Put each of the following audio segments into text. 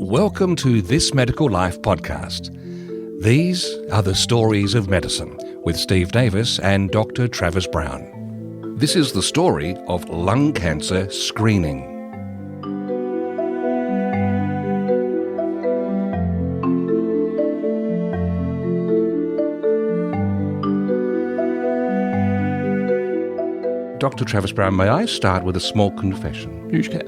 Welcome to This Medical Life podcast. These are the stories of medicine with Steve Davis and Dr. Travis Brown. This is the story of lung cancer screening. Dr. Travis Brown, may I start with a small confession? You can.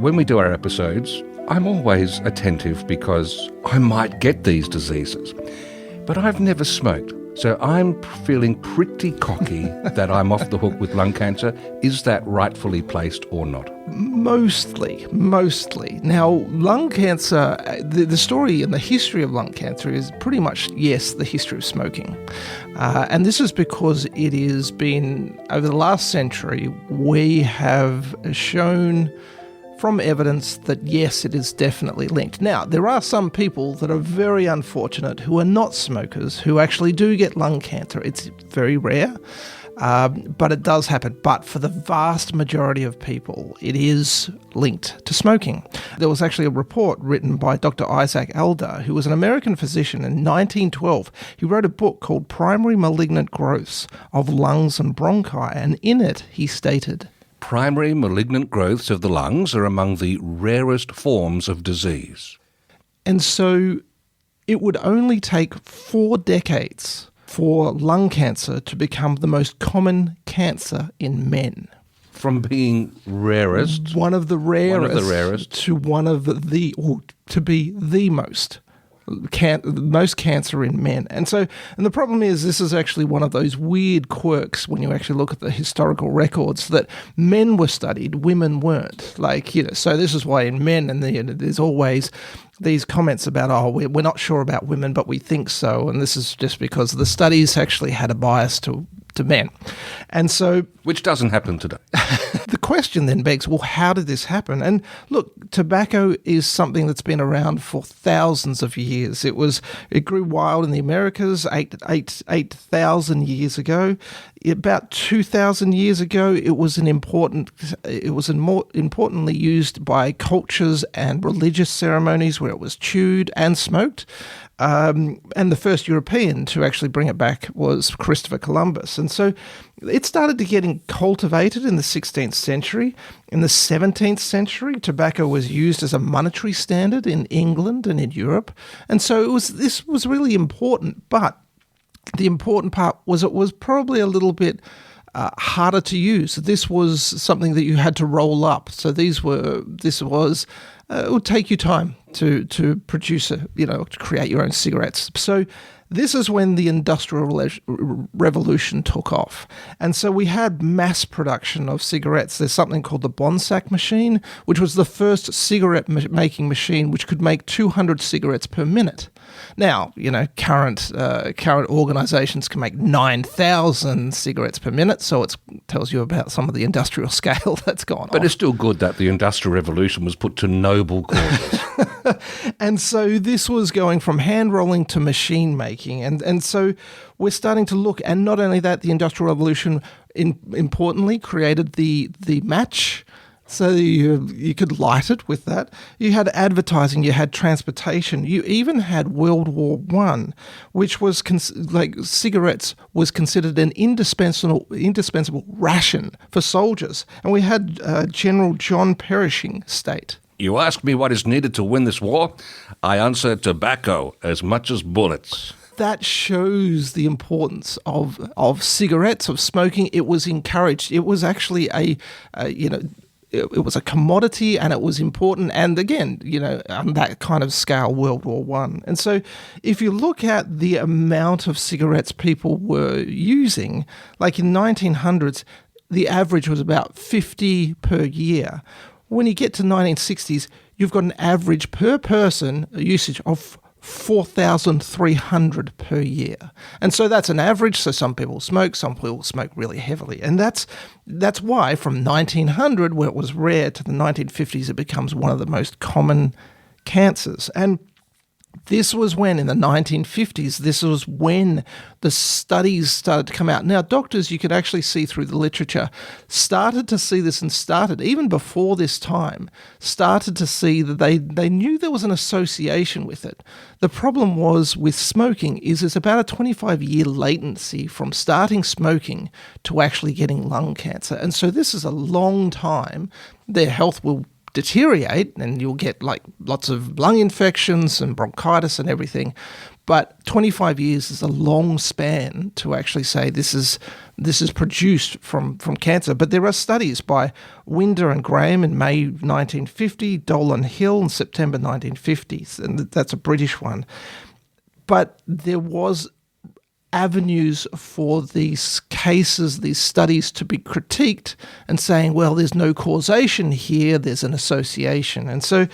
When we do our episodes, I'm always attentive because I might get these diseases. But I've never smoked, so I'm feeling pretty cocky that I'm off the hook with lung cancer. Is that rightfully placed or not? Mostly. Now, lung cancer, the story and the history of lung cancer is pretty much, yes, the history of smoking. And this is because it has been, over the last century, we have shown from evidence that, yes, it is definitely linked. Now, there are some people that are very unfortunate who are not smokers who actually do get lung cancer. It's very rare, but it does happen. But for the vast majority of people, it is linked to smoking. There was actually a report written by Dr. Isaac Elder, who was an American physician in 1912. He wrote a book called Primary Malignant Growths of Lungs and Bronchi, and in it he stated, primary malignant growths of the lungs are among the rarest forms of disease. And so it would only take 4 decades for lung cancer to become the most common cancer in men. From being rarest, one of the rarest to be the most cancer in men. And the problem is, this is actually one of those weird quirks when you actually look at the historical records, that men were studied, women weren't. So this is why in men, and there's always these comments about, we're not sure about women, but we think so. And this is just because the studies actually had a bias to men. And so, which doesn't happen today. The question then begs, well, how did this happen? And look, tobacco is something that's been around for thousands of years. It grew wild in the Americas 8,000 years ago. About 2,000 years ago, it was more importantly used by cultures and religious ceremonies where it was chewed and smoked. And the first European to actually bring it back was Christopher Columbus. And so it started to getting cultivated in the 16th century. In the 17th century, tobacco was used as a monetary standard in England and in Europe. And so this was really important. But the important part was it was probably a little bit harder to use. This was something that you had to roll up. So it would take you time to produce to create your own cigarettes. So this is when the Industrial Revolution took off. And so we had mass production of cigarettes. There's something called the Bonsack machine, which was the first cigarette making machine which could make 200 cigarettes per minute. Now, current organizations can make 9,000 cigarettes per minute, so it tells you about some of the industrial scale that's gone on. But it's still good that the Industrial Revolution was put to noble causes. And so this was going from hand rolling to machine making. And so we're starting to look, and not only that, the Industrial Revolution importantly created the match. So you could light it with that. You had advertising, you had transportation, you even had World War I, which was cigarettes was considered an indispensable ration for soldiers. And we had General John Pershing state, "You ask me what is needed to win this war? I answer tobacco as much as bullets." That shows the importance of cigarettes, of smoking. It was encouraged. It was actually it was a commodity, and it was important. And again, on that kind of scale, World War I. And so if you look at the amount of cigarettes people were using, like in 1900s, the average was about 50 per year. When you get to 1960s, you've got an average per person usage of 4,300 per year. And so that's an average. So some people smoke really heavily. And that's why from 1900, where it was rare, to the 1950s, it becomes one of the most common cancers. And This was when, in the 1950s, this was when the studies started to come out. Now, doctors, you could actually see through the literature, started to see this and started, even before this time, started to see that they knew there was an association with it. The problem was with smoking is it's about a 25-year latency from starting smoking to actually getting lung cancer. And so this is a long time. Their health will deteriorate and you'll get like lots of lung infections and bronchitis and everything. But 25 years is a long span to actually say this is produced from cancer. But there are studies by Winder and Graham in May 1950, Dole and Hill in September 1950, and that's a British one. But there was avenues for these cases, these studies to be critiqued and saying, well, there's no causation here, there's an association. And so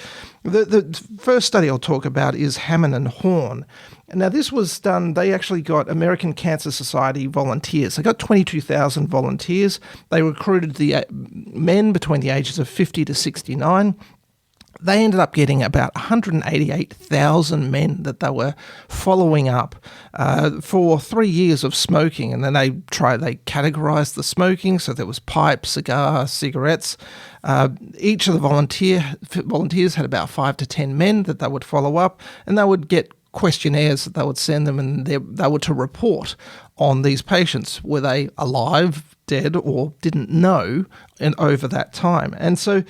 the first study I'll talk about is Hammond and Horn. Now, this was done, they actually got American Cancer Society volunteers. They got 22,000 volunteers. They recruited the men between the ages of 50 to 69. They ended up getting about 188,000 men that they were following up for 3 years of smoking. And then they categorized the smoking. So there was pipe, cigar, cigarettes. Each of the volunteers had about 5 to 10 men that they would follow up, and they would get questionnaires that they would send them, and they were to report on these patients. Were they alive, dead, or didn't know over that time? And so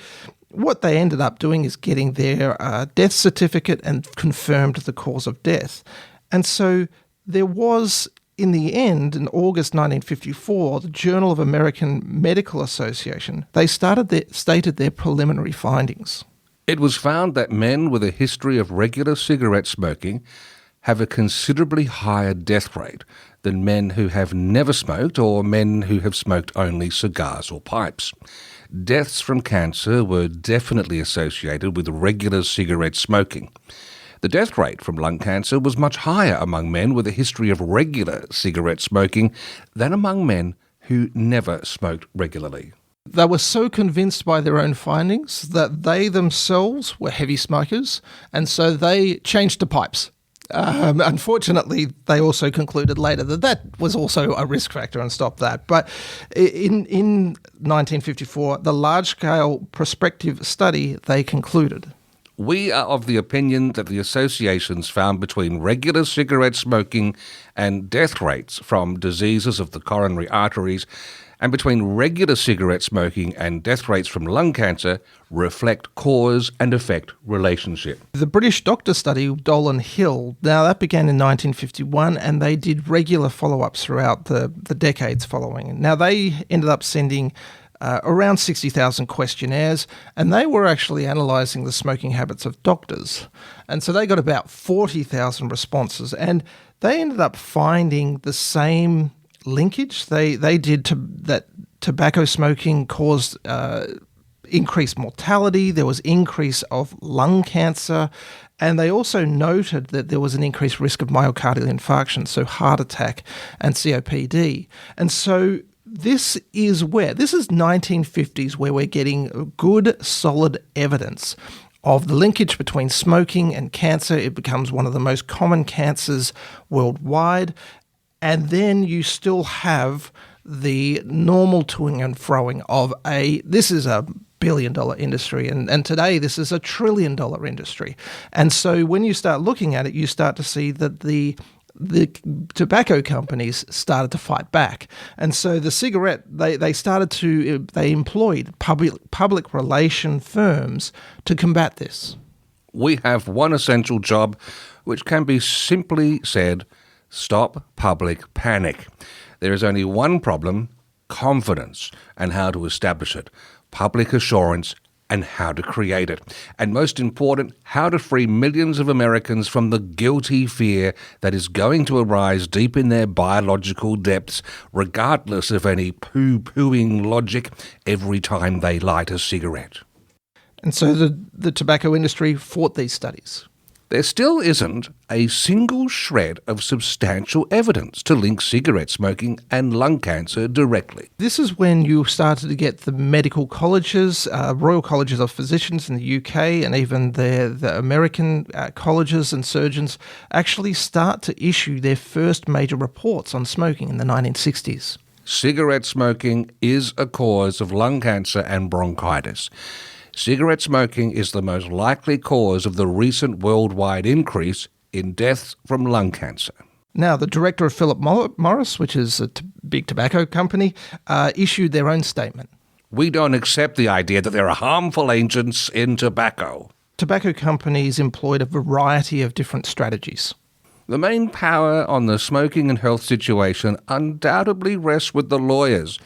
what they ended up doing is getting their death certificate and confirmed the cause of death. And so there was, in the end, in August 1954, the Journal of American Medical Association, they stated their preliminary findings. It was found that men with a history of regular cigarette smoking have a considerably higher death rate than men who have never smoked or men who have smoked only cigars or pipes. Deaths from cancer were definitely associated with regular cigarette smoking. The death rate from lung cancer was much higher among men with a history of regular cigarette smoking than among men who never smoked regularly. They were so convinced by their own findings that they themselves were heavy smokers, and so they changed to pipes. Unfortunately, they also concluded later that was also a risk factor and stopped that. But in 1954, the large-scale prospective study, they concluded, we are of the opinion that the associations found between regular cigarette smoking and death rates from diseases of the coronary arteries and between regular cigarette smoking and death rates from lung cancer reflect cause and effect relationship. The British doctor study, Dole and Hill, now that began in 1951, and they did regular follow-ups throughout the decades following. Now they ended up sending around 60,000 questionnaires, and they were actually analysing the smoking habits of doctors. And so they got about 40,000 responses, and they ended up finding the same linkage. They did that tobacco smoking caused increased mortality, there was increase of lung cancer, and they also noted that there was an increased risk of myocardial infarction, so heart attack and COPD. And so this is 1950s where we're getting good, solid evidence of the linkage between smoking and cancer. It becomes one of the most common cancers worldwide. And then you still have the normal toing and froing of this is a billion-dollar industry, and today this is a trillion-dollar industry. And so when you start looking at it, you start to see that the tobacco companies started to fight back. And so the cigarette, they employed public relation firms to combat this. We have one essential job, which can be simply said, stop public panic. There is only one problem, confidence, and how to establish it, public assurance, and how to create it. And most important, how to free millions of Americans from the guilty fear that is going to arise deep in their biological depths, regardless of any poo-pooing logic, every time they light a cigarette. And so the tobacco industry fought these studies. There still isn't a single shred of substantial evidence to link cigarette smoking and lung cancer directly. This is when you started to get the medical colleges, Royal Colleges of Physicians in the UK, and even the American colleges and surgeons actually start to issue their first major reports on smoking in the 1960s. Cigarette smoking is a cause of lung cancer and bronchitis. Cigarette smoking is the most likely cause of the recent worldwide increase in deaths from lung cancer. Now, the director of Philip Morris, which is a big tobacco company, issued their own statement. We don't accept the idea that there are harmful agents in tobacco. Tobacco companies employed a variety of different strategies. The main power on the smoking and health situation undoubtedly rests with the lawyers.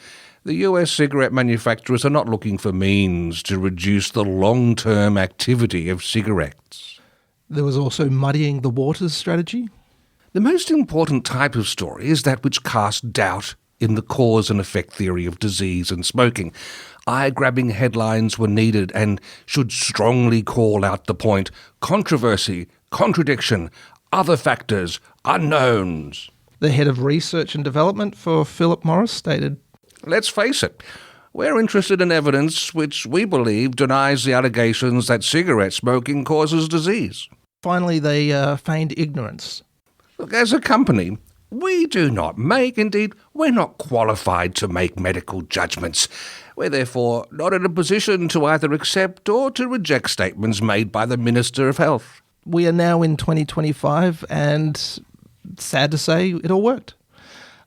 The US cigarette manufacturers are not looking for means to reduce the long-term activity of cigarettes. There was also muddying the waters strategy. The most important type of story is that which casts doubt in the cause and effect theory of disease and smoking. Eye-grabbing headlines were needed and should strongly call out the point: controversy, contradiction, other factors, unknowns. The head of research and development for Philip Morris stated, "Let's face it, we're interested in evidence which we believe denies the allegations that cigarette smoking causes disease." Finally, they feigned ignorance. Look, as a company, we do not make, indeed, we're not qualified to make medical judgments. We're therefore not in a position to either accept or to reject statements made by the Minister of Health. We are now in 2025, and sad to say, it all worked.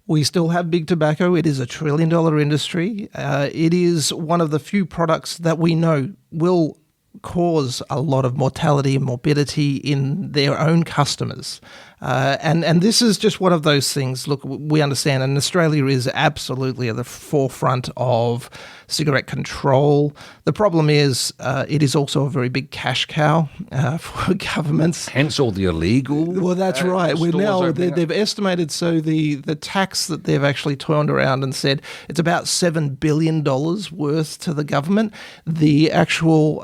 We still have big tobacco. It is a $1 trillion industry. It is one of the few products that we know will cause a lot of mortality and morbidity in their own customers. And this is just one of those things. Look, we understand, and Australia is absolutely at the forefront of cigarette control. The problem is it is also a very big cash cow for governments. Hence all the illegal. Well, that's right. We're now they've estimated, so the tax that they've actually turned around and said it's about $7 billion worth to the government. The actual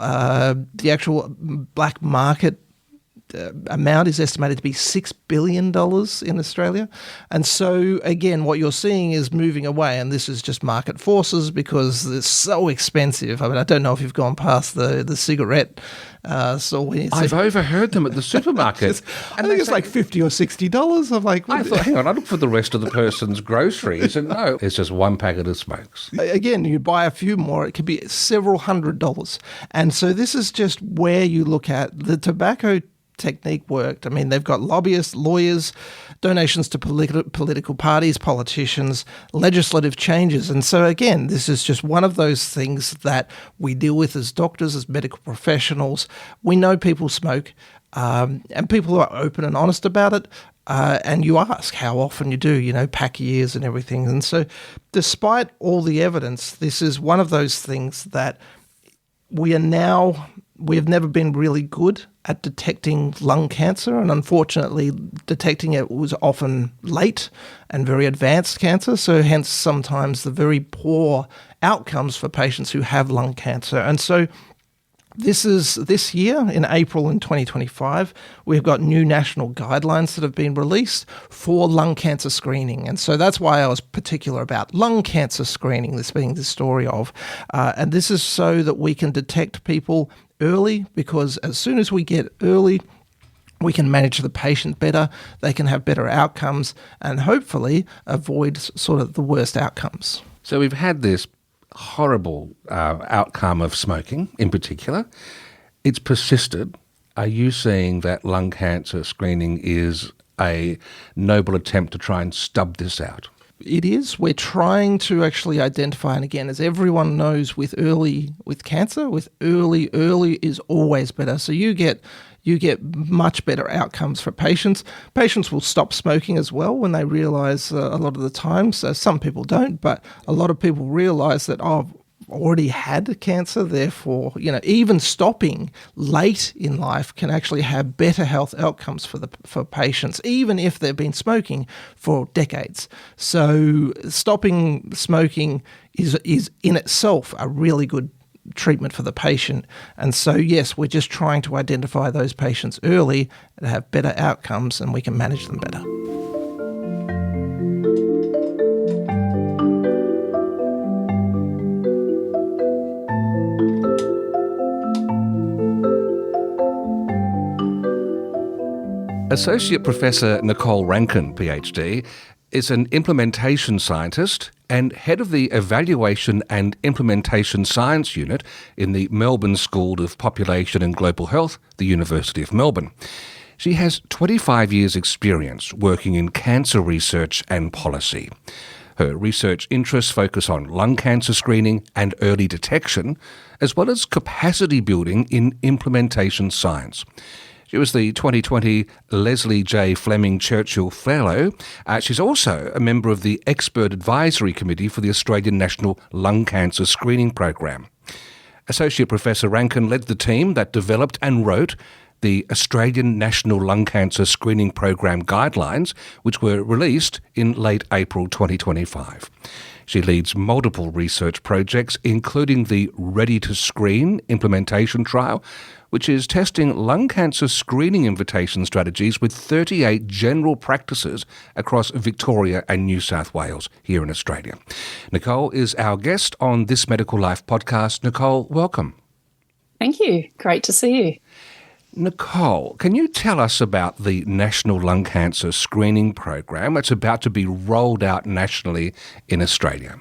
black market amount is estimated to be $6 billion in Australia. And so, again, what you're seeing is moving away, and this is just market forces because it's so expensive. I mean, I don't know if you've gone past the cigarette store. I've overheard them at the supermarket. I think it's like $50 or $60. I'm like, I thought, hang on, I look for the rest of the person's groceries, and no, it's just one packet of smokes. Again, you buy a few more, it could be several $100s. And so this is just where you look at the tobacco technique worked. I mean, they've got lobbyists, lawyers, donations to political parties, politicians, legislative changes. And so, again, this is just one of those things that we deal with as doctors, as medical professionals. We know people smoke, and people are open and honest about it. And you ask how often you do, pack years and everything. And so, despite all the evidence, this is one of those things that we have never been really good at detecting lung cancer, and unfortunately detecting it was often late and very advanced cancer, so hence sometimes the very poor outcomes for patients who have lung cancer. And so this year, in April in 2025, we've got new national guidelines that have been released for lung cancer screening. And so that's why I was particular about lung cancer screening, this being the story of. And this is so that we can detect people early, because as soon as we get early, we can manage the patient better, they can have better outcomes, and hopefully avoid sort of the worst outcomes. So we've had this horrible outcome of smoking in particular. It's persisted. Are you seeing that lung cancer screening is a noble attempt to try and stub this out? It is. We're trying to actually identify, and again, as everyone knows, with cancer, early is always better. So you get much better outcomes for patients. Patients will stop smoking as well when they realise a lot of the time. So some people don't, but a lot of people realise that, I've already had cancer, therefore, even stopping late in life can actually have better health outcomes for patients, even if they've been smoking for decades. So stopping smoking is in itself a really good treatment for the patient. And so, yes, we're just trying to identify those patients early and have better outcomes, and we can manage them better. Associate Professor Nicole Rankin, PhD, is an implementation scientist and head of the Evaluation and Implementation Science Unit in the Melbourne School of Population and Global Health, the University of Melbourne. She has 25 years' experience working in cancer research and policy. Her research interests focus on lung cancer screening and early detection, as well as capacity building in implementation science. She was the 2020 Leslie J. Fleming Churchill Fellow. She's also a member of the Expert Advisory Committee for the Australian National Lung Cancer Screening Program. Associate Professor Rankin led the team that developed and wrote the Australian National Lung Cancer Screening Program guidelines, which were released in late April 2025. She leads multiple research projects, including the Ready to Screen implementation trial, which is testing lung cancer screening invitation strategies with 38 general practices across Victoria and New South Wales here in Australia. Nicole is our guest on This Medical Life podcast. Nicole, welcome. Thank you. Great to see you. Nicole, can you tell us about the National Lung Cancer Screening Program that's about to be rolled out nationally in Australia?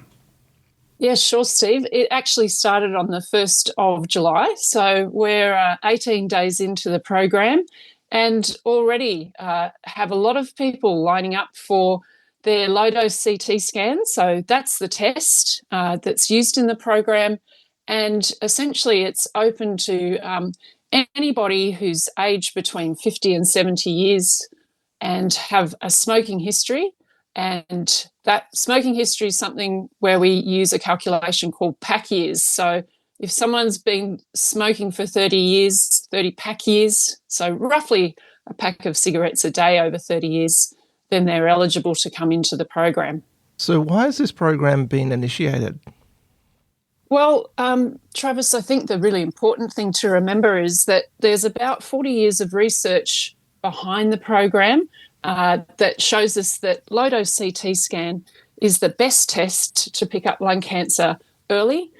Yeah, sure, Steve. It actually started on the 1st of July. So we're 18 days into the program and already have a lot of people lining up for their low-dose CT scan. So that's the test that's used in the program. And essentially it's open to anybody who's aged between 50 and 70 years and have a smoking history. And that smoking history is something where we use a calculation called pack years. So if someone's been smoking for 30 years, 30 pack years, so roughly a pack of cigarettes a day over 30 years, then they're eligible to come into the program. So why has this program been initiated? Well, Travis, I think the really important thing to remember is that there's about 40 years of research behind the program that shows us that low-dose CT scan is the best test to pick up lung cancer early.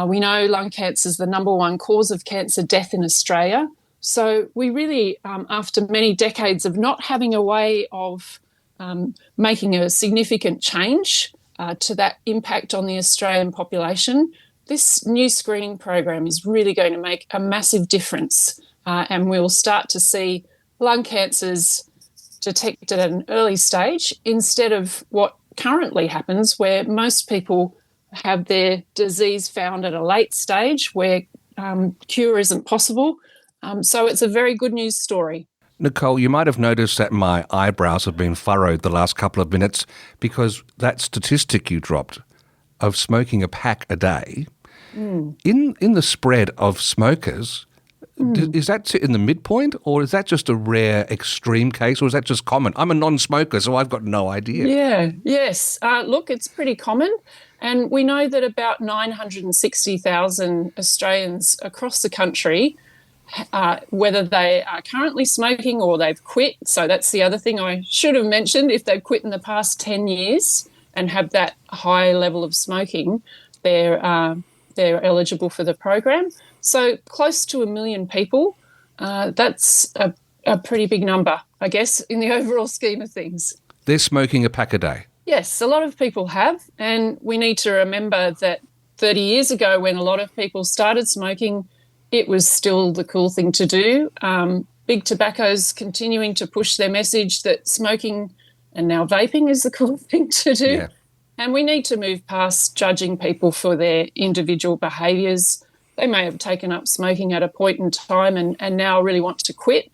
We know lung cancer is the number one cause of cancer death in Australia. So we really, after many decades of not having a way of making a significant change to that impact on the Australian population, this new screening program is really going to make a massive difference, and we'll start to see lung cancers detected at an early stage instead of what currently happens, where most people have their disease found at a late stage where cure isn't possible. So it's a very good news story. Nicole, you might have noticed that my eyebrows have been furrowed the last couple of minutes because that statistic you dropped of smoking a pack a day, in the spread of smokers, is that in the midpoint, or is that just a rare extreme case, or is that just common? I'm a non-smoker, so I've got no idea. Yes. Look, it's pretty common. And we know that about 960,000 Australians across the country, whether they are currently smoking or they've quit, so that's the other thing I should have mentioned, if they've quit in the past 10 years and have that high level of smoking, they're eligible for the program. So close to 1 million people, that's a pretty big number, I guess, in the overall scheme of things. They're smoking a pack a day? Yes, a lot of people have. And we need to remember that 30 years ago, when a lot of people started smoking, it was still the cool thing to do. Big tobacco's continuing to push their message that smoking and now vaping is the cool thing to do. Yeah. And we need to move past judging people for their individual behaviours. They may have taken up smoking at a point in time and now really want to quit.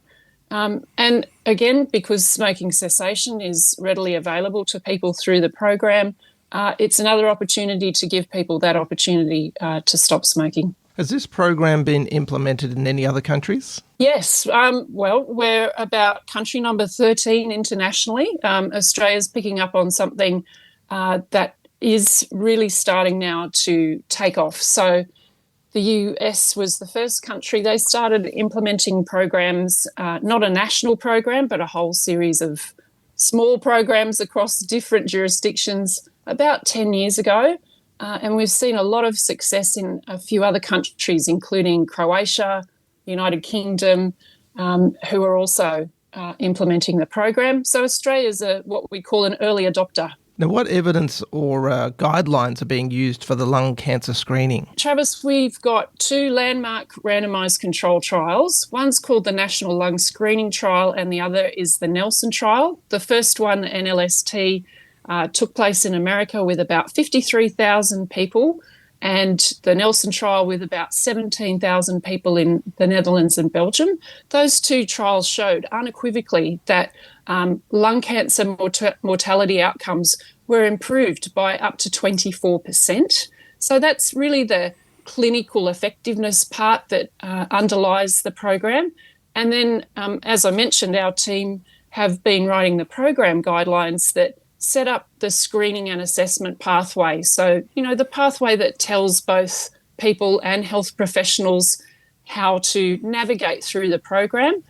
And again, because smoking cessation is readily available to people through the program, it's another opportunity to give people that opportunity to stop smoking. Has this program been implemented in any other countries? Yes. Well, we're about country number 13 internationally. Australia's picking up on something that is really starting now to take off. So The US was the first country. They started implementing programs, not a national program, but a whole series of small programs across different jurisdictions about 10 years ago. And we've seen a lot of success in a few other countries, including Croatia, United Kingdom, who are also implementing the program. So Australia's what we call an early adopter. Now, what evidence or guidelines are being used for the lung cancer screening? Travis, we've got 2 landmark randomised control trials. One's called the National Lung Screening Trial and the other is the Nelson Trial. The first one, the NLST, took place in America with about 53,000 people, and the Nelson Trial with about 17,000 people in the Netherlands and Belgium. Those 2 trials showed unequivocally that lung cancer mortality outcomes were improved by up to 24%. So that's really the clinical effectiveness part that underlies the program. And then, as I mentioned, our team have been writing the program guidelines that set up the screening and assessment pathway. So, the pathway that tells both people and health professionals how to navigate through the program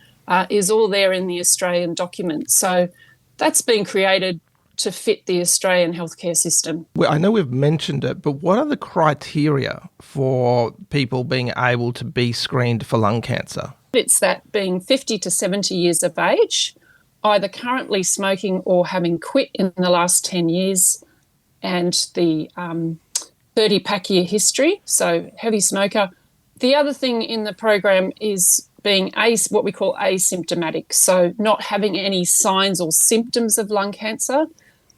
is all there in the Australian document. So that's been created to fit the Australian healthcare system. Well, I know we've mentioned it, but what are the criteria for people being able to be screened for lung cancer? It's that being 50 to 70 years of age, either currently smoking or having quit in the last 10 years, and the 30-pack year history, so heavy smoker. The other thing in the program is being what we call asymptomatic, so not having any signs or symptoms of lung cancer.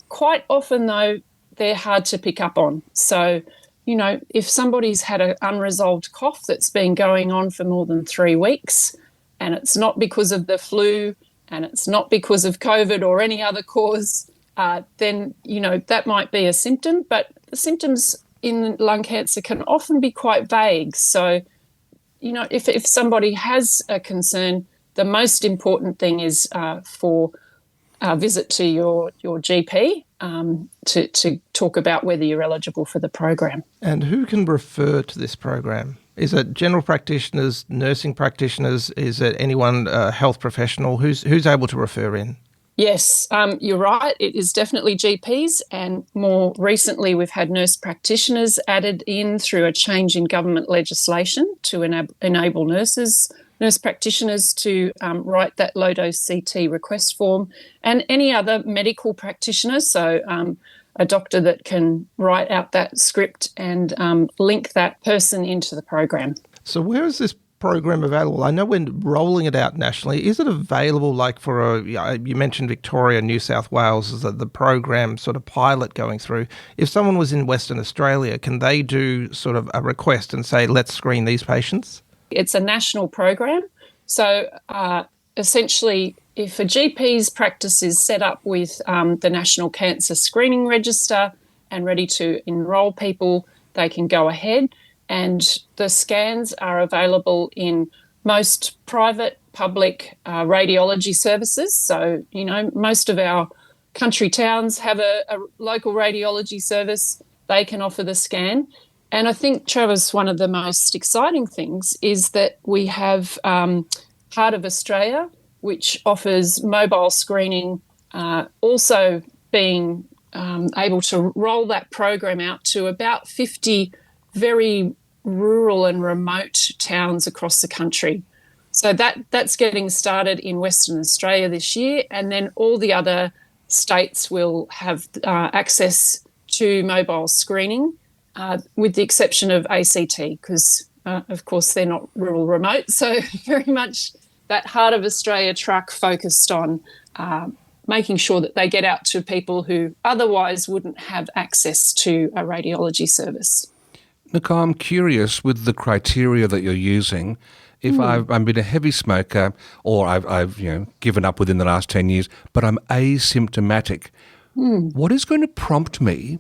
Quite often, though, they're hard to pick up on. So, if somebody's had an unresolved cough that's been going on for more than 3 weeks and it's not because of the flu, and it's not because of COVID or any other cause, then, that might be a symptom. But the symptoms in lung cancer can often be quite vague. So, if somebody has a concern, the most important thing is for a visit to your GP to talk about whether you're eligible for the program. And who can refer to this program? Is it general practitioners, nursing practitioners? Is it anyone, health professional? Who's able to refer in? Yes, you're right. It is definitely GPs, and more recently we've had nurse practitioners added in through a change in government legislation to enable nurse practitioners to write that low-dose CT request form, and any other medical practitioner, so a doctor that can write out that script and link that person into the program. So where is this program available? I know we're rolling it out nationally. Is it available you mentioned Victoria, New South Wales as the program sort of pilot going through. If someone was in Western Australia, can they do sort of a request and say, let's screen these patients? It's a national program. So essentially, if a GP's practice is set up with the National Cancer Screening Register and ready to enrol people, they can go ahead. And the scans are available in most private, public radiology services. So, most of our country towns have a local radiology service. They can offer the scan. And I think, Travis, one of the most exciting things is that we have Heart of Australia, which offers mobile screening, also being able to roll that program out to about 50 very rural and remote towns across the country. So that's getting started in Western Australia this year, and then all the other states will have access to mobile screening, with the exception of ACT, because, of course, they're not rural remote. So very much that Heart of Australia truck focused on making sure that they get out to people who otherwise wouldn't have access to a radiology service. Nicole, I'm curious with the criteria that you're using. If I've been a heavy smoker, or I've given up within the last 10 years, but I'm asymptomatic, what is going to prompt me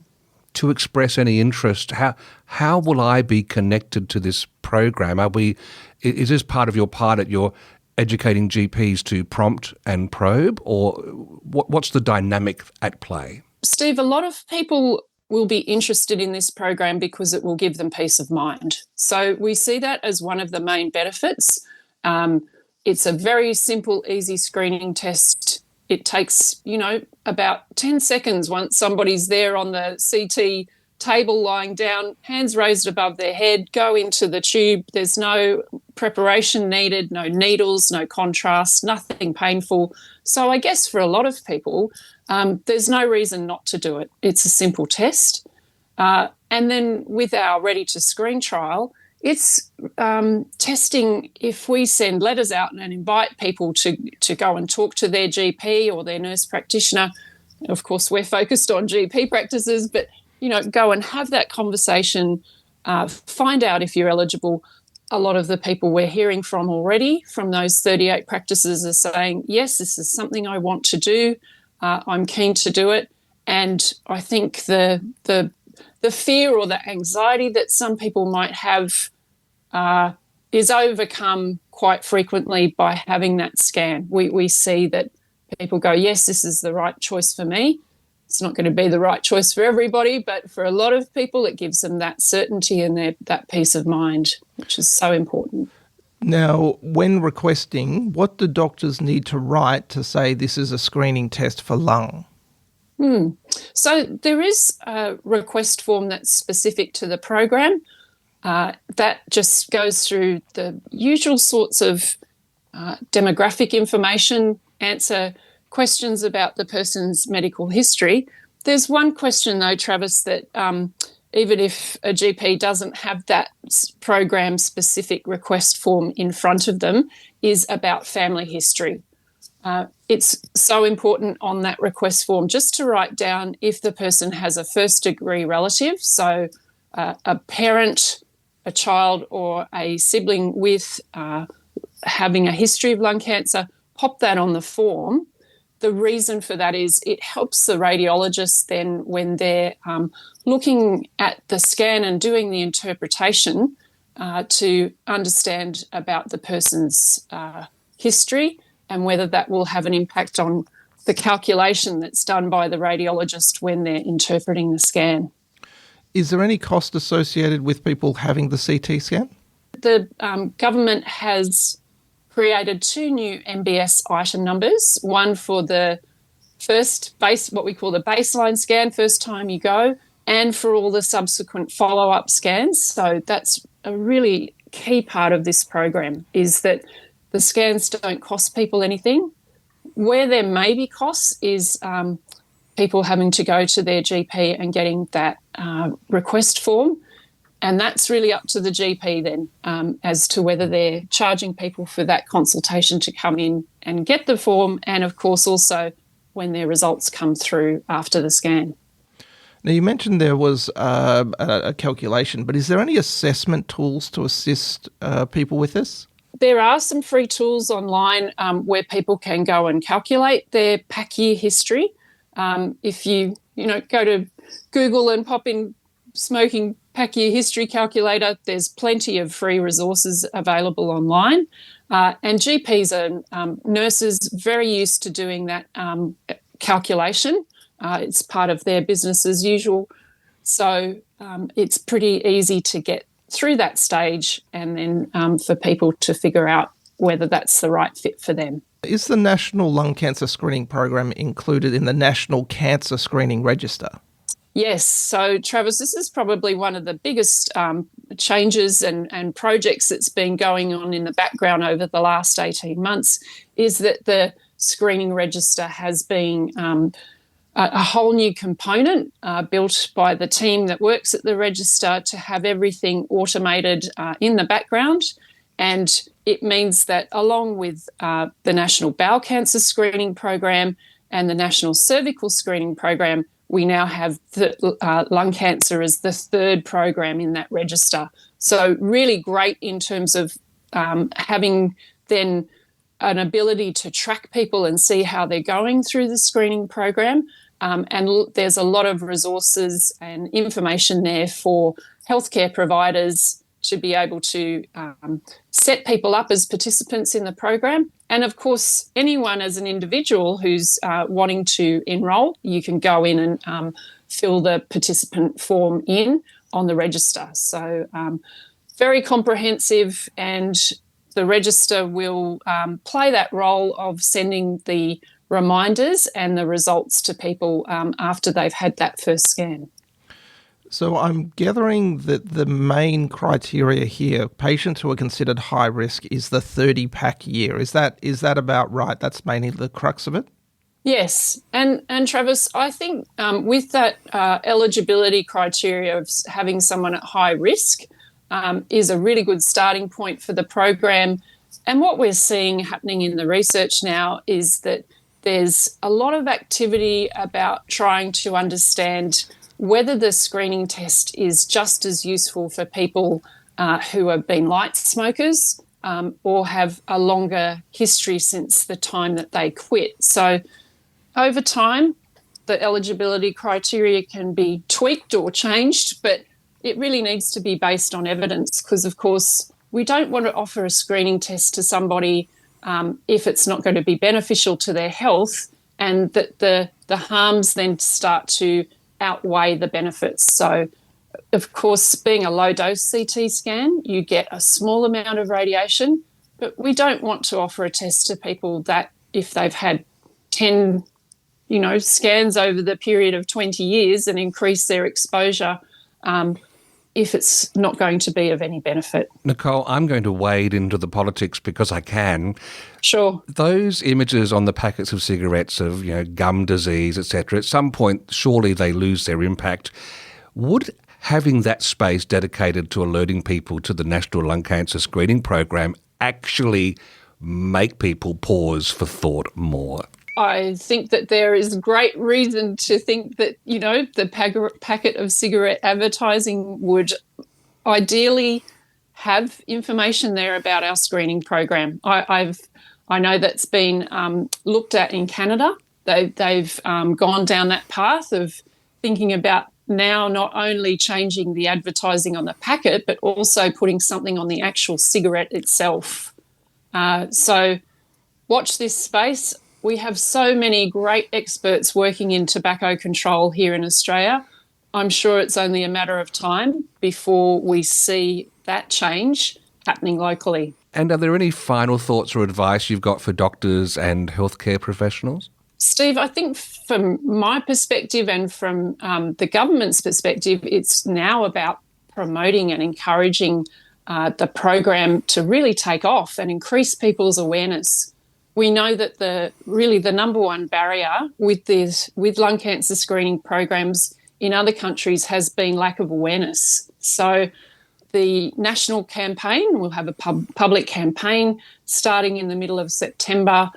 to express any interest? How will I be connected to this program? Is this part of your pilot? You're educating GPs to prompt and probe, or what's the dynamic at play? Steve, a lot of people will be interested in this program because it will give them peace of mind. So we see that as one of the main benefits. It's a very simple, easy screening test. It takes, about 10 seconds once somebody's there on the CT table lying down, hands raised above their head, go into the tube. There's no preparation needed, no needles, no contrast, nothing painful. So I guess for a lot of people, there's no reason not to do it. It's a simple test. And then with our Ready to Screen trial, it's testing if we send letters out and invite people to go and talk to their GP or their nurse practitioner. Of course, we're focused on GP practices, but, go and have that conversation, find out if you're eligible. A lot of the people we're hearing from already, from those 38 practices, are saying, yes, this is something I want to do. I'm keen to do it. And I think the fear or the anxiety that some people might have is overcome quite frequently by having that scan. We see that people go, yes, this is the right choice for me. It's not going to be the right choice for everybody, but for a lot of people, it gives them that certainty and that peace of mind, which is so important. Now, when requesting, what do doctors need to write to say this is a screening test for lung? So there is a request form that's specific to the program that just goes through the usual sorts of demographic information, answer questions about the person's medical history. There's one question, though, Travis, that even if a GP doesn't have that program-specific request form in front of them, is about family history. It's so important on that request form just to write down if the person has a first-degree relative, so a parent, a child or a sibling with having a history of lung cancer, pop that on the form. The reason for that is it helps the radiologist then when they're looking at the scan and doing the interpretation to understand about the person's history and whether that will have an impact on the calculation that's done by the radiologist when they're interpreting the scan. Is there any cost associated with people having the CT scan? The government has created 2 new MBS item numbers, one for the first what we call the baseline scan, first time you go, and for all the subsequent follow-up scans. So that's a really key part of this program, is that the scans don't cost people anything. Where there may be costs is people having to go to their GP and getting that request form. And that's really up to the GP then as to whether they're charging people for that consultation to come in and get the form, and, of course, also when their results come through after the scan. Now, you mentioned there was a calculation, but is there any assessment tools to assist people with this? There are some free tools online where people can go and calculate their pack year history. If you go to Google and pop in smoking pack year history calculator, there's plenty of free resources available online. And GPs and nurses very used to doing that calculation. It's part of their business as usual. So it's pretty easy to get through that stage and then for people to figure out whether that's the right fit for them. Is the National Lung Cancer Screening Program included in the National Cancer Screening Register? Yes. So, Travis, this is probably one of the biggest changes and projects that's been going on in the background over the last 18 months, is that the screening register has been a whole new component built by the team that works at the register to have everything automated in the background. And it means that along with the National Bowel Cancer Screening Program and the National Cervical Screening Program, we now have lung cancer as the third program in that register. So really great in terms of having then an ability to track people and see how they're going through the screening program. And there's a lot of resources and information there for healthcare providers to be able to set people up as participants in the program. And of course, anyone as an individual who's wanting to enrol, you can go in and fill the participant form in on the register. So very comprehensive, and the register will play that role of sending the reminders and the results to people after they've had that first scan. So I'm gathering that the main criteria here, patients who are considered high risk, is the 30-pack year. Is that about right? That's mainly the crux of it? Yes. And Travis, I think with that eligibility criteria of having someone at high risk is a really good starting point for the program. And what we're seeing happening in the research now is that there's a lot of activity about trying to understand whether the screening test is just as useful for people who have been light smokers or have a longer history since the time that they quit. So over time, the eligibility criteria can be tweaked or changed, but it really needs to be based on evidence because, of course, we don't want to offer a screening test to somebody if it's not going to be beneficial to their health, and that the harms then start to outweigh the benefits. So, of course, being a low-dose CT scan, you get a small amount of radiation, but we don't want to offer a test to people that if they've had 10, scans over the period of 20 years and increase their exposure, if it's not going to be of any benefit. Nicole, I'm going to wade into the politics because I can. Sure. Those images on the packets of cigarettes of, gum disease, etc., at some point, surely they lose their impact. Would having that space dedicated to alerting people to the National Lung Cancer Screening Program actually make people pause for thought more? I think that there is great reason to think that, the packet of cigarette advertising would ideally have information there about our screening program. I know that's been looked at in Canada. They've gone down that path of thinking about now not only changing the advertising on the packet, but also putting something on the actual cigarette itself. So watch this space. We have so many great experts working in tobacco control here in Australia. I'm sure it's only a matter of time before we see that change happening locally. And are there any final thoughts or advice you've got for doctors and healthcare professionals? Steve, I think from my perspective and from the government's perspective, it's now about promoting and encouraging the program to really take off and increase people's awareness. We know that the number one barrier with lung cancer screening programs in other countries has been lack of awareness. So the national campaign, we'll have a public campaign starting in the middle of September,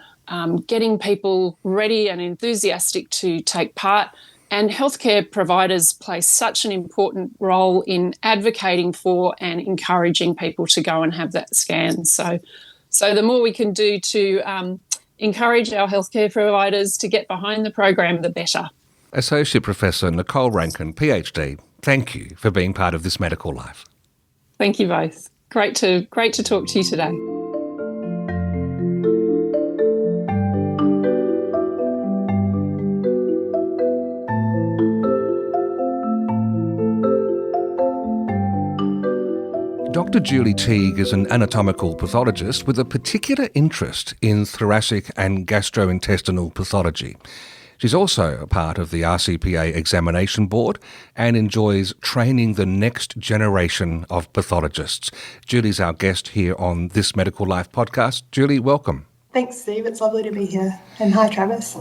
getting people ready and enthusiastic to take part. And healthcare providers play such an important role in advocating for and encouraging people to go and have that scan. So the more we can do to encourage our healthcare providers to get behind the program, the better. Associate Professor Nicole Rankin, PhD, thank you for being part of This Medical Life. Thank you both. Great to talk to you today. Dr. Julie Teague is an anatomical pathologist with a particular interest in thoracic and gastrointestinal pathology. She's also a part of the RCPA examination board and enjoys training the next generation of pathologists. Julie's our guest here on This Medical Life podcast. Julie, welcome. Thanks, Steve. It's lovely to be here. And hi, Travis.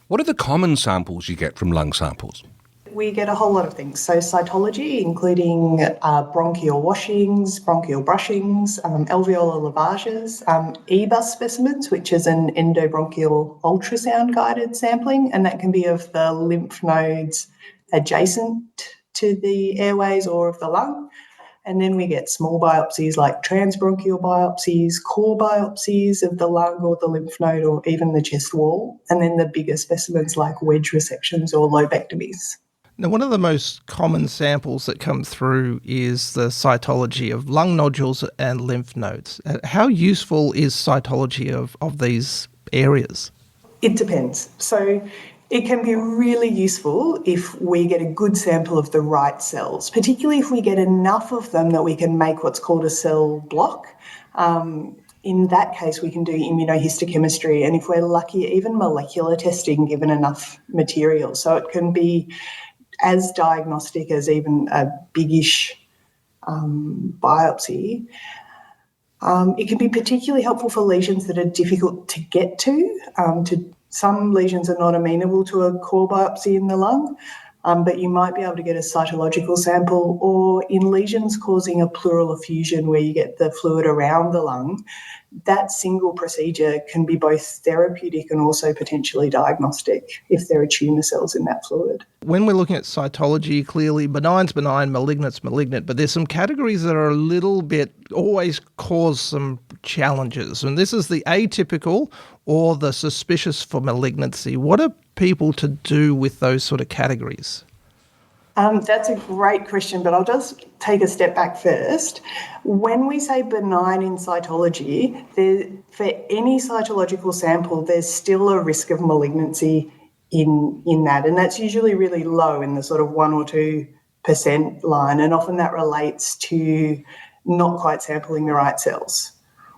What are the common samples you get from lung samples? We get a whole lot of things. So cytology, including bronchial washings, bronchial brushings, alveolar lavages, EBUS specimens, which is an endobronchial ultrasound-guided sampling, and that can be of the lymph nodes adjacent to the airways or of the lung. And then we get small biopsies like transbronchial biopsies, core biopsies of the lung or the lymph node or even the chest wall, and then the bigger specimens like wedge resections or lobectomies. Now, one of the most common samples that come through is the cytology of lung nodules and lymph nodes. How useful is cytology of these areas? It depends. So It can be really useful if we get a good sample of the right cells, particularly if we get enough of them that we can make what's called a cell block. In that case, we can do immunohistochemistry, and if we're lucky, even molecular testing given enough material. So it can be as diagnostic as even a biggish biopsy. It can be particularly helpful for lesions that are difficult to get to. Some lesions are not amenable to a core biopsy in the lung, but you might be able to get a cytological sample, or in lesions causing a pleural effusion where you get the fluid around the lung. That single procedure can be both therapeutic and also potentially diagnostic if there are tumour cells in that fluid. When we're looking at cytology, clearly benign's benign, malignant's malignant, but there's some categories that are a little bit, always cause some challenges. And this is the atypical or the suspicious for malignancy. What are people to do with those sort of categories? That's a great question, but I'll just take a step back first. When we say benign in cytology, for any cytological sample, there's still a risk of malignancy in that, and that's usually really low in the sort of 1 or 2% line, and often that relates to not quite sampling the right cells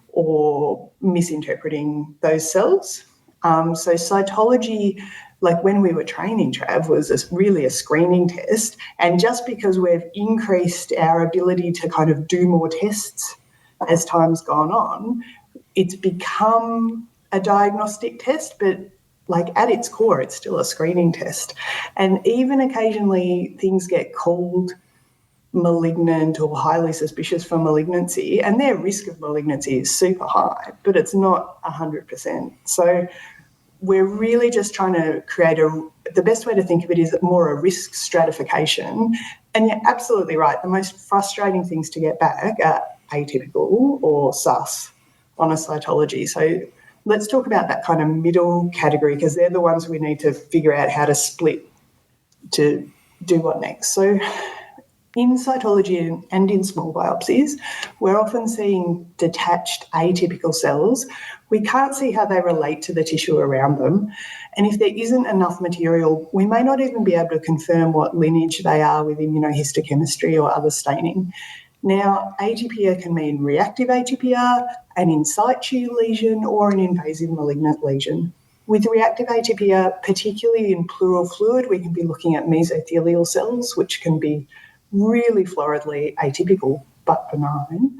or misinterpreting those cells. So cytology, like when we were training, Trav, was really a screening test. And just because we've increased our ability to kind of do more tests as time's gone on, it's become a diagnostic test, but like at its core, it's still a screening test. And even occasionally things get called malignant or highly suspicious for malignancy, and their risk of malignancy is super high, but it's not 100%. So we're really just trying to create the best way to think of it is more a risk stratification. And you're absolutely right. The most frustrating things to get back are atypical or sus on a cytology. So let's talk about that kind of middle category, because they're the ones we need to figure out how to split to do what next. So in cytology and in small biopsies, we're often seeing detached atypical cells. We can't see how they relate to the tissue around them. And if there isn't enough material, we may not even be able to confirm what lineage they are with immunohistochemistry or other staining. Now, atypia can mean reactive atypia, an in situ lesion, or an invasive malignant lesion. With reactive atypia, particularly in pleural fluid, we can be looking at mesothelial cells, which can be really floridly atypical but benign,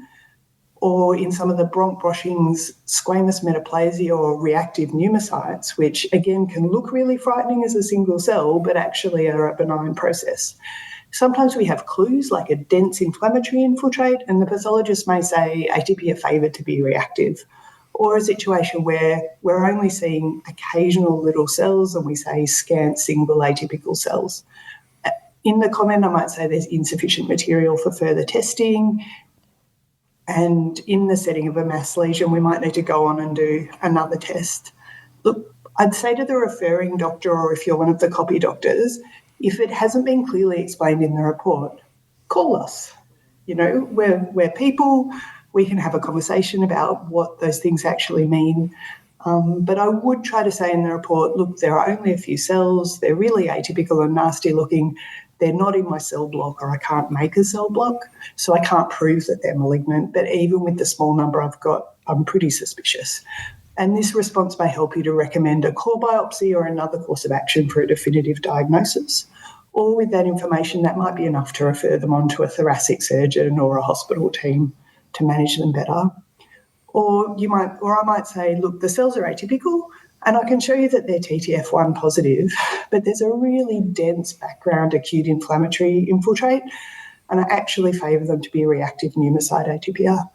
or in some of the bronchbrushings, squamous metaplasia or reactive pneumocytes, which again can look really frightening as a single cell but actually are a benign process. Sometimes we have clues like a dense inflammatory infiltrate, and the pathologist may say atypia favoured to be reactive, or a situation where we're only seeing occasional little cells and we say scant single atypical cells. In the comment, I might say there's insufficient material for further testing. And in the setting of a mass lesion, we might need to go on and do another test. Look, I'd say to the referring doctor, or if you're one of the copy doctors, if it hasn't been clearly explained in the report, call us. You know, we're people, we can have a conversation about what those things actually mean. But I would try to say in the report, look, there are only a few cells, they're really atypical and nasty looking, they're not in my cell block, or I can't make a cell block, so I can't prove that they're malignant. But even with the small number I've got, I'm pretty suspicious. And this response may help you to recommend a core biopsy or another course of action for a definitive diagnosis. Or with that information, that might be enough to refer them on to a thoracic surgeon or a hospital team to manage them better. Or I might say, look, the cells are atypical, and I can show you that they're TTF1 positive, but there's a really dense background acute inflammatory infiltrate, and I actually favour them to be reactive pneumocyte atypia.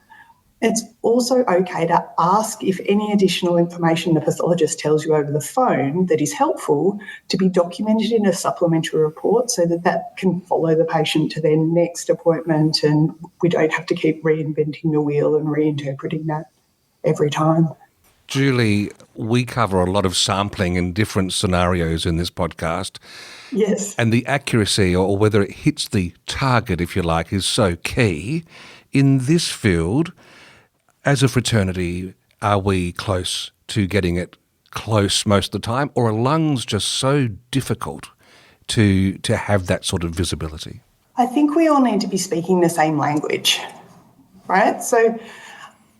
It's also okay to ask if any additional information the pathologist tells you over the phone that is helpful to be documented in a supplementary report so that can follow the patient to their next appointment, and we don't have to keep reinventing the wheel and reinterpreting that every time. Julie, we cover a lot of sampling in different scenarios in this podcast. Yes. And the accuracy, or whether it hits the target, if you like, is so key. In this field, as a fraternity, are we close to getting it close most of the time, or are lungs just so difficult to have that sort of visibility? I think we all need to be speaking the same language, right? So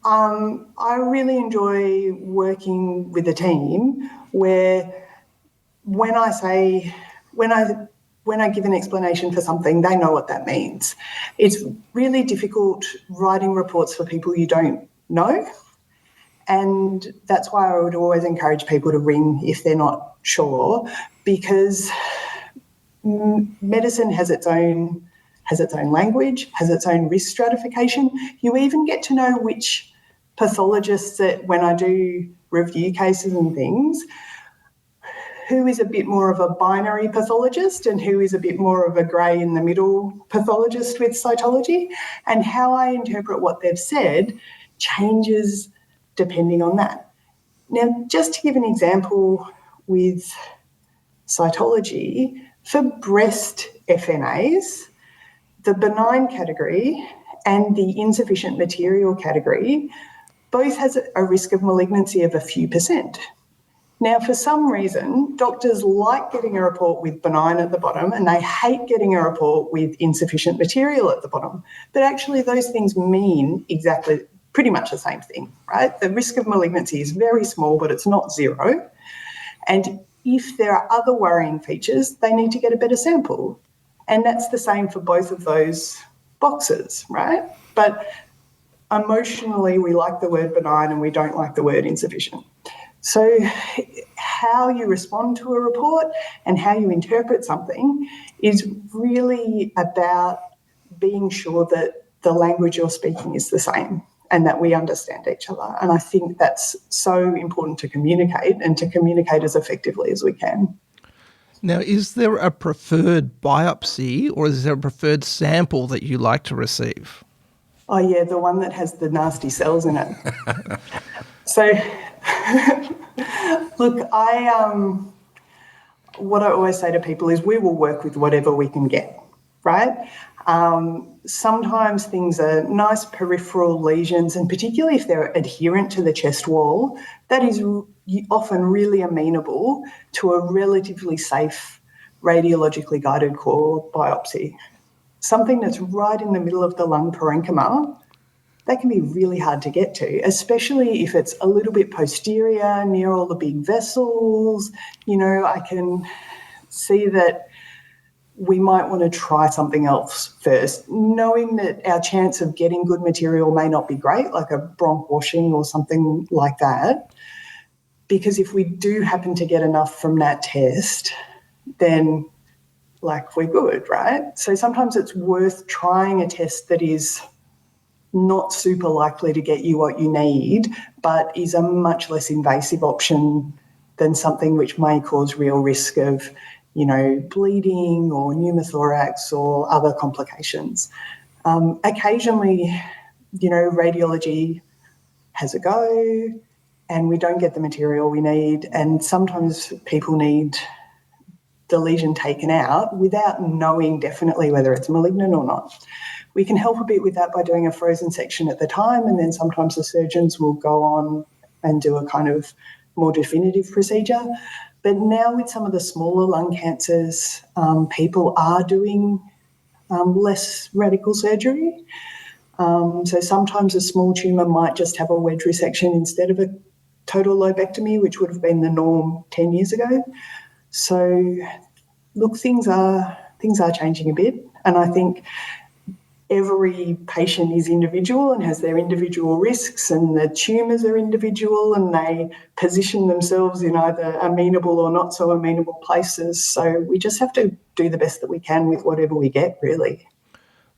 I really enjoy working with a team where when I give an explanation for something, they know what that means. It's really difficult writing reports for people you don't know. And that's why I would always encourage people to ring if they're not sure, because medicine has its own language, has its own risk stratification. You even get to know which pathologists that, when I do review cases and things, who is a bit more of a binary pathologist and who is a bit more of a grey in the middle pathologist with cytology, and how I interpret what they've said changes depending on that. Now, just to give an example with cytology, for breast FNAs, the benign category and the insufficient material category both has a risk of malignancy of a few percent. Now, for some reason, doctors like getting a report with benign at the bottom and they hate getting a report with insufficient material at the bottom. But actually those things mean pretty much the same thing, right? The risk of malignancy is very small, but it's not zero. And if there are other worrying features, they need to get a better sample. And that's the same for both of those boxes, right? But emotionally, we like the word benign and we don't like the word insufficient. So how you respond to a report and how you interpret something is really about being sure that the language you're speaking is the same and that we understand each other. And I think that's so important to communicate and to communicate as effectively as we can. Now, is there a preferred biopsy or is there a preferred sample that you like to receive? Oh, yeah, the one that has the nasty cells in it. So, look, what I always say to people is we will work with whatever we can get, right? Sometimes things are nice peripheral lesions, and particularly if they're adherent to the chest wall, that is often really amenable to a relatively safe radiologically guided core biopsy. Something that's right in the middle of the lung parenchyma, that can be really hard to get to, especially if it's a little bit posterior, near all the big vessels. You know, I can see that we might want to try something else first, knowing that our chance of getting good material may not be great, like a bronch washing or something like that. Because if we do happen to get enough from that test, then we're good, right? So sometimes it's worth trying a test that is not super likely to get you what you need, but is a much less invasive option than something which may cause real risk of, bleeding or pneumothorax or other complications. Occasionally, radiology has a go and we don't get the material we need, and sometimes people need the lesion taken out without knowing definitely whether it's malignant or not. We can help a bit with that by doing a frozen section at the time, and then sometimes the surgeons will go on and do a kind of more definitive procedure. But now with some of the smaller lung cancers, people are doing less radical surgery. So sometimes a small tumour might just have a wedge resection instead of a total lobectomy, which would have been the norm 10 years ago. So, look, things are changing a bit, and I think every patient is individual and has their individual risks, and the tumours are individual and they position themselves in either amenable or not so amenable places. So we just have to do the best that we can with whatever we get, really.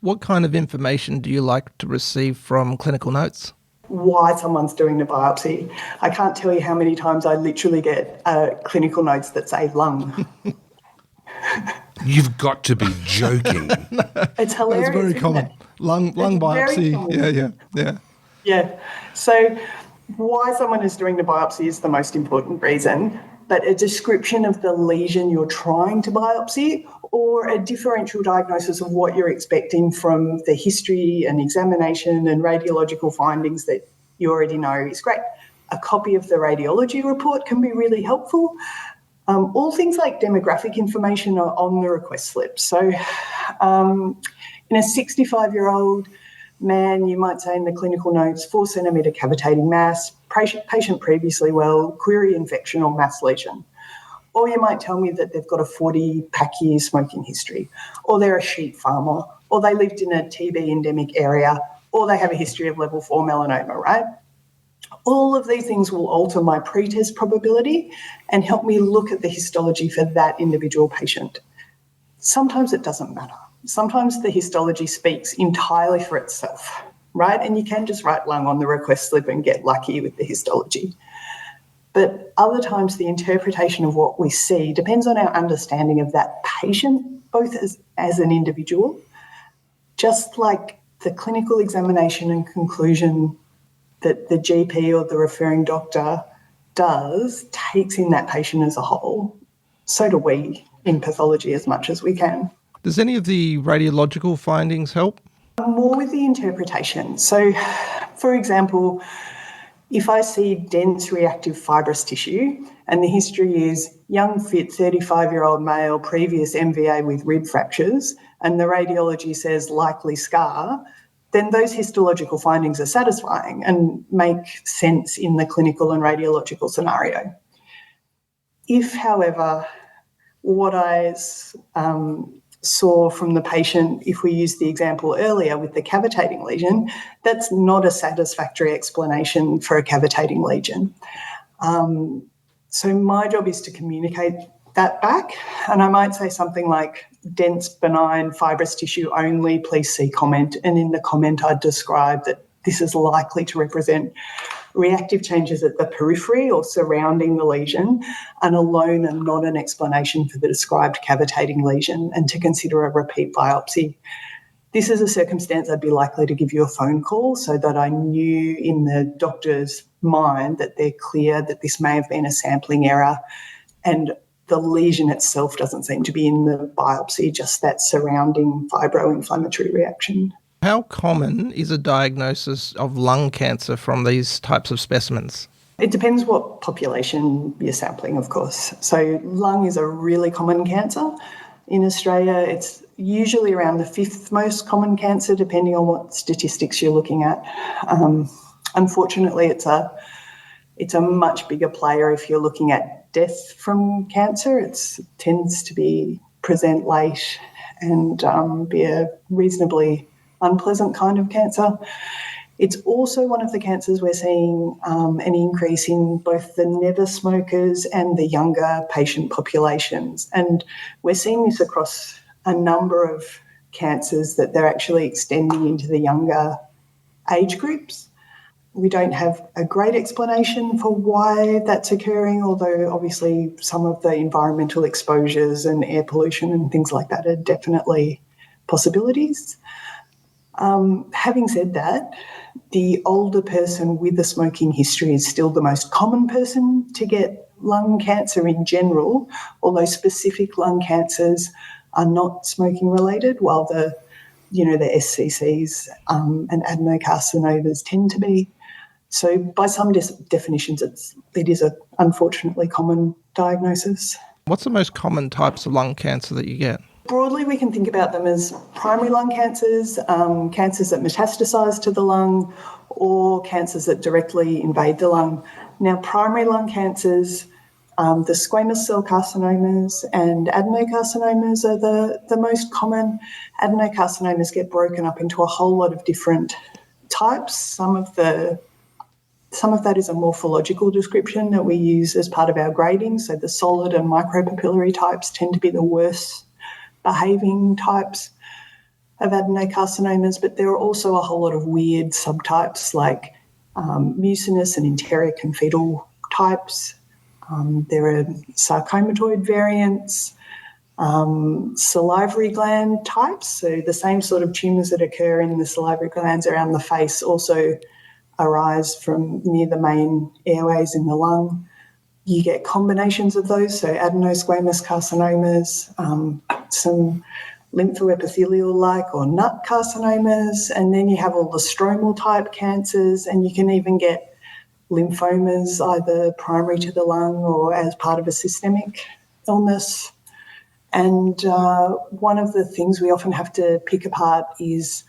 What kind of information do you like to receive from clinical notes? Why someone's doing the biopsy. I can't tell you how many times I literally get clinical notes that say lung. You've got to be joking. It's hilarious. That's very common. Lung biopsy. Yeah. So why someone is doing the biopsy is the most important reason, but a description of the lesion you're trying to biopsy or a differential diagnosis of what you're expecting from the history and examination and radiological findings that you already know is great. A copy of the radiology report can be really helpful. All things like demographic information are on the request slip. So in a 65-year-old man, you might say in the clinical notes, 4 centimetre cavitating mass, patient previously well, query infection or mass lesion. Or you might tell me that they've got a 40-pack year smoking history, or they're a sheep farmer, or they lived in a TB endemic area, or they have a history of level 4 melanoma, right? All of these things will alter my pretest probability and help me look at the histology for that individual patient. Sometimes it doesn't matter. Sometimes the histology speaks entirely for itself, right? And you can just write lung on the request slip and get lucky with the histology. But other times the interpretation of what we see depends on our understanding of that patient, both as an individual, just like the clinical examination and conclusion that the GP or the referring doctor does takes in that patient as a whole. So do we in pathology as much as we can. Does any of the radiological findings help? More with the interpretation. So, for example, if I see dense reactive fibrous tissue and the history is young, fit, 35-year-old male, previous MVA with rib fractures, and the radiology says likely scar, then those histological findings are satisfying and make sense in the clinical and radiological scenario. If, however, what I saw from the patient, if we use the example earlier with the cavitating lesion, that's not a satisfactory explanation for a cavitating lesion. So my job is to communicate that back, and I might say something like dense, benign, fibrous tissue only, please see comment, and in the comment I'd describe that this is likely to represent reactive changes at the periphery or surrounding the lesion, and alone and not an explanation for the described cavitating lesion, and to consider a repeat biopsy. This is a circumstance I'd be likely to give you a phone call so that I knew in the doctor's mind that they're clear that this may have been a sampling error and the lesion itself doesn't seem to be in the biopsy, just that surrounding fibro-inflammatory reaction. How common is a diagnosis of lung cancer from these types of specimens? It depends what population you're sampling, of course. So lung is a really common cancer. In Australia, it's usually around the 5th most common cancer, depending on what statistics you're looking at. Unfortunately, it's a much bigger player if you're looking at death from cancer. It tends to be present late and be a reasonably unpleasant kind of cancer. It's also one of the cancers we're seeing an increase in both the never smokers and the younger patient populations. And we're seeing this across a number of cancers that they're actually extending into the younger age groups. We don't have a great explanation for why that's occurring, although obviously some of the environmental exposures and air pollution and things like that are definitely possibilities. Having said that, the older person with a smoking history is still the most common person to get lung cancer in general, although specific lung cancers are not smoking related, while the SCCs and adenocarcinomas tend to be. So by some definitions, it is a unfortunately common diagnosis. What's the most common types of lung cancer that you get? Broadly, we can think about them as primary lung cancers, cancers that metastasise to the lung, or cancers that directly invade the lung. Now, primary lung cancers, the squamous cell carcinomas and adenocarcinomas are the most common. Adenocarcinomas get broken up into a whole lot of different types. Some of that is a morphological description that we use as part of our grading. So the solid and micropapillary types tend to be the worst behaving types of adenocarcinomas, but there are also a whole lot of weird subtypes like mucinous and enteric and fetal types. There are sarcomatoid variants, salivary gland types, so the same sort of tumours that occur in the salivary glands around the face also arise from near the main airways in the lung. You get combinations of those, so adenosquamous carcinomas, some lymphoepithelial-like or nut carcinomas, and then you have all the stromal type cancers, and you can even get lymphomas, either primary to the lung or as part of a systemic illness. And one of the things we often have to pick apart is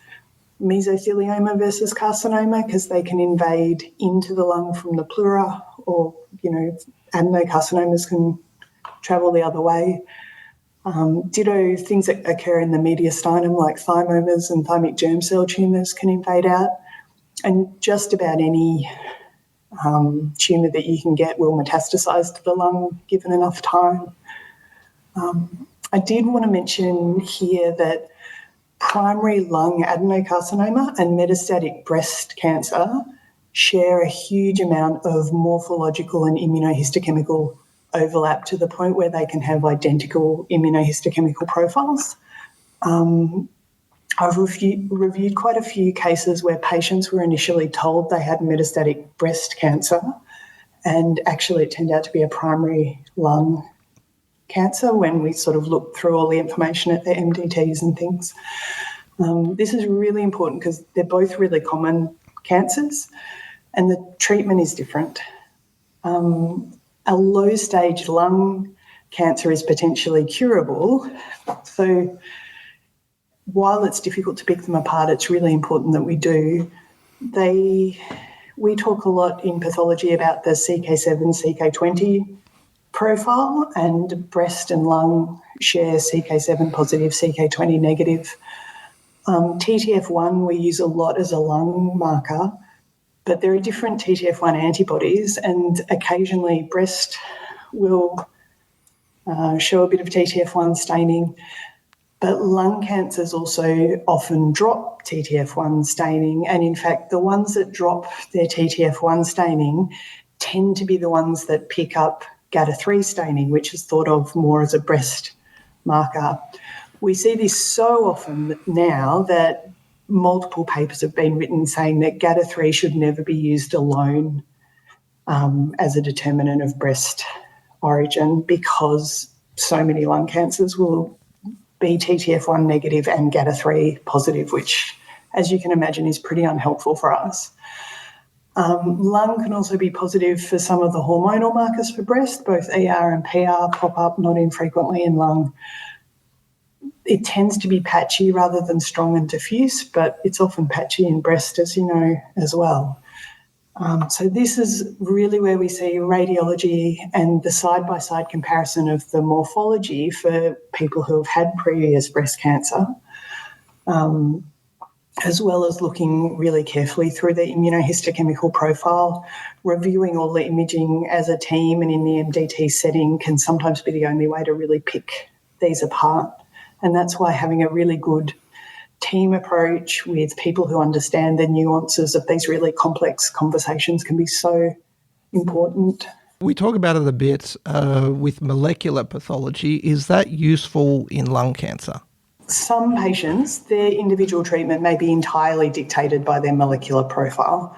mesothelioma versus carcinoma, because they can invade into the lung from the pleura, or, adenocarcinomas can travel the other way. Ditto, things that occur in the mediastinum, like thymomas and thymic germ cell tumours, can invade out. And just about any tumour that you can get will metastasise to the lung given enough time. I did want to mention here that primary lung adenocarcinoma and metastatic breast cancer share a huge amount of morphological and immunohistochemical overlap, to the point where they can have identical immunohistochemical profiles. I've reviewed quite a few cases where patients were initially told they had metastatic breast cancer, and actually it turned out to be a primary lung cancer when we sort of looked through all the information at their MDTs and things. This is really important because they're both really common cancers and the treatment is different. A low-stage lung cancer is potentially curable, so while it's difficult to pick them apart, it's really important that we do. We talk a lot in pathology about the CK7, CK20 profile, and breast and lung share CK7 positive, CK20 negative. TTF1 we use a lot as a lung marker, but there are different TTF1 antibodies, and occasionally breast will show a bit of TTF1 staining, but lung cancers also often drop TTF1 staining, and in fact the ones that drop their TTF1 staining tend to be the ones that pick up GATA3 staining, which is thought of more as a breast marker. We see this so often now that multiple papers have been written saying that GATA3 should never be used alone as a determinant of breast origin, because so many lung cancers will be TTF1 negative and GATA3 positive, which, as you can imagine, is pretty unhelpful for us. Lung can also be positive for some of the hormonal markers for breast. Both ER and PR pop up not infrequently in lung. It tends to be patchy rather than strong and diffuse, but it's often patchy in breast, as you know, as well. So this is really where we see radiology and the side-by-side comparison of the morphology for people who have had previous breast cancer, as well as looking really carefully through the immunohistochemical profile. Reviewing all the imaging as a team and in the MDT setting can sometimes be the only way to really pick these apart. And that's why having a really good team approach with people who understand the nuances of these really complex conversations can be so important. We talk about it a bit with molecular pathology. Is that useful in lung cancer? Some patients, their individual treatment may be entirely dictated by their molecular profile.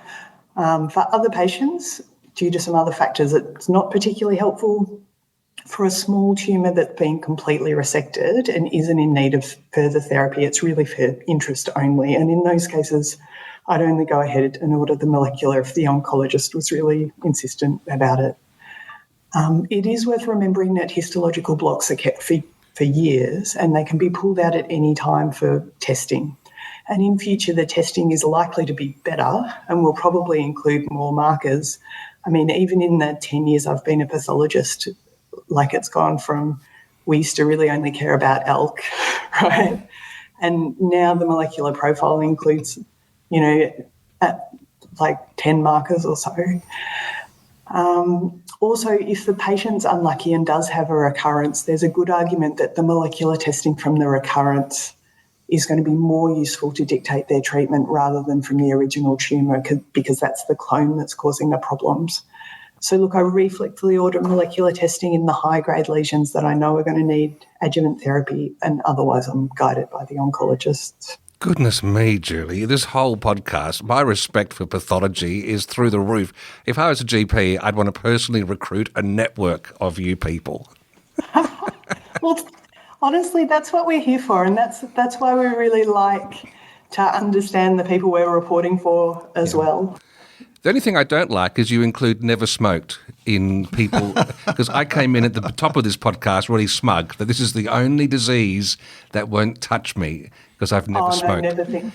For other patients, due to some other factors, it's not particularly helpful. For a small tumour that's been completely resected and isn't in need of further therapy, it's really for interest only. And in those cases, I'd only go ahead and order the molecular if the oncologist was really insistent about it. It is worth remembering that histological blocks are kept for years and they can be pulled out at any time for testing. And in future, the testing is likely to be better and will probably include more markers. I mean, even in the 10 years I've been a pathologist, like it's gone from, we used to really only care about ALK, right? And now the molecular profile includes, like 10 markers or so. Also, if the patient's unlucky and does have a recurrence, there's a good argument that the molecular testing from the recurrence is going to be more useful to dictate their treatment rather than from the original tumour, because that's the clone that's causing the problems. So, look, I reflexively order molecular testing in the high-grade lesions that I know are going to need adjuvant therapy, and otherwise I'm guided by the oncologists. Goodness me, Julie, this whole podcast, my respect for pathology is through the roof. If I was a GP, I'd want to personally recruit a network of you people. Well, honestly, that's what we're here for, and that's why we really like to understand the people we're reporting for as well. The only thing I don't like is you include never smoked in people, because I came in at the top of this podcast really smug that this is the only disease that won't touch me because I've never smoked. Never think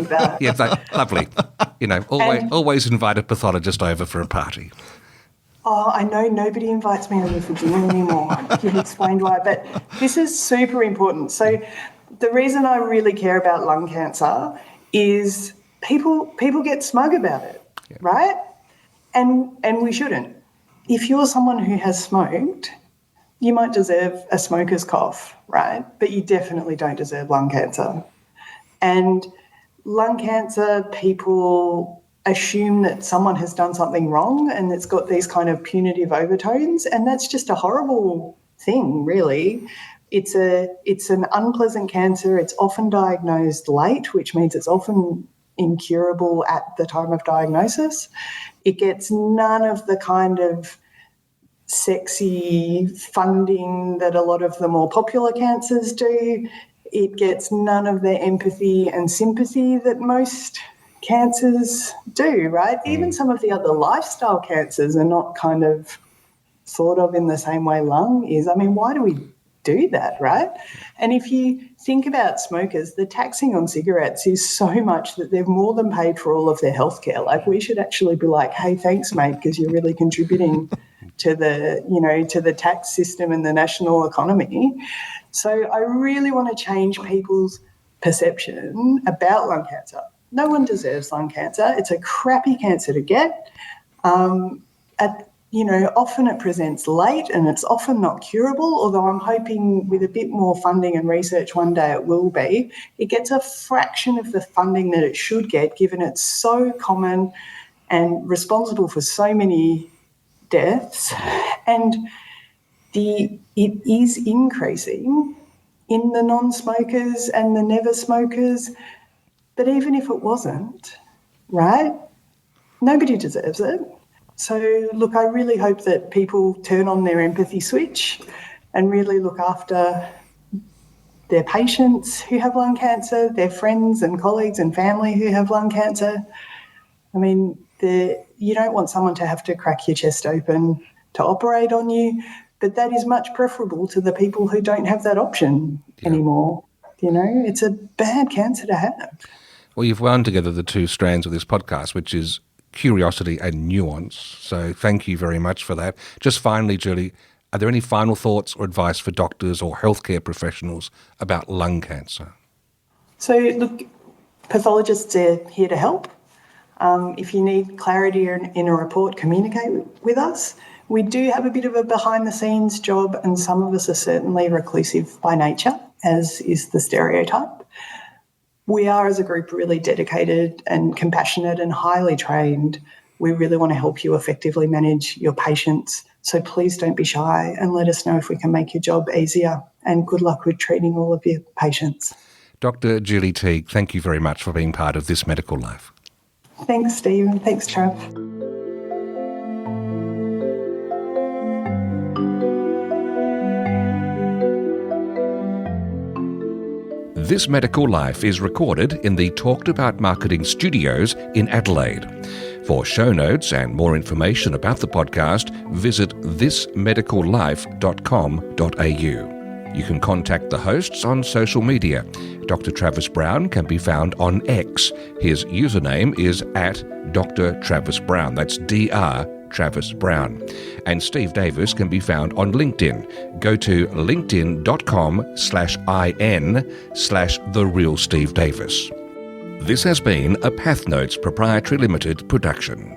that. Yeah, lovely. Always invite a pathologist over for a party. Oh, I know nobody invites me over for dinner anymore. You've explained why, but this is super important. So the reason I really care about lung cancer is people get smug about it, right? And we shouldn't. If you're someone who has smoked, you might deserve a smoker's cough, right? But you definitely don't deserve lung cancer. And lung cancer, people assume that someone has done something wrong and it's got these kind of punitive overtones, and that's just a horrible thing, really. It's an unpleasant cancer. It's often diagnosed late, which means it's often incurable at the time of diagnosis. It gets none of the kind of sexy funding that a lot of the more popular cancers do. It gets none of the empathy and sympathy that most cancers do, right? Even some of the other lifestyle cancers are not kind of thought of in the same way lung is. I mean, why do we do that, right? And if you think about smokers, the taxing on cigarettes is so much that they've more than paid for all of their healthcare. Like, we should actually be like, hey, thanks, mate, because you're really contributing to the tax system and the national economy. So I really want to change people's perception about lung cancer. No one deserves lung cancer. It's a crappy cancer to get. Often it presents late and it's often not curable, although I'm hoping with a bit more funding and research one day it will be. It gets a fraction of the funding that it should get, given it's so common and responsible for so many deaths. And it is increasing in the non-smokers and the never smokers. But even if it wasn't, right, nobody deserves it. So, look, I really hope that people turn on their empathy switch and really look after their patients who have lung cancer, their friends and colleagues and family who have lung cancer. I mean, you don't want someone to have to crack your chest open to operate on you, but that is much preferable to the people who don't have that option anymore. It's a bad cancer to have. Well, you've wound together the two strands of this podcast, which is curiosity and nuance. So thank you very much for that. Just finally, Julie, are there any final thoughts or advice for doctors or healthcare professionals about lung cancer? So, look, pathologists are here to help. If you need clarity in a report, communicate with us. We do have a bit of a behind-the-scenes job, and some of us are certainly reclusive by nature, as is the stereotype. We are, as a group, really dedicated and compassionate and highly trained. We really want to help you effectively manage your patients. So please don't be shy and let us know if we can make your job easier. And good luck with treating all of your patients. Dr. Julie Teague, thank you very much for being part of This Medical Life. Thanks, Steve, and thanks, Trav. This Medical Life is recorded in the Talked About Marketing Studios in Adelaide. For show notes and more information about the podcast, visit thismedicallife.com.au. You can contact the hosts on social media. Dr. Travis Brown can be found on X. His username is @Dr. Travis Brown. That's Dr. Travis Brown. And Steve Davis can be found on LinkedIn. Go to linkedin.com/in/TheRealSteveDavis. This has been a PathNotes Proprietary Limited production.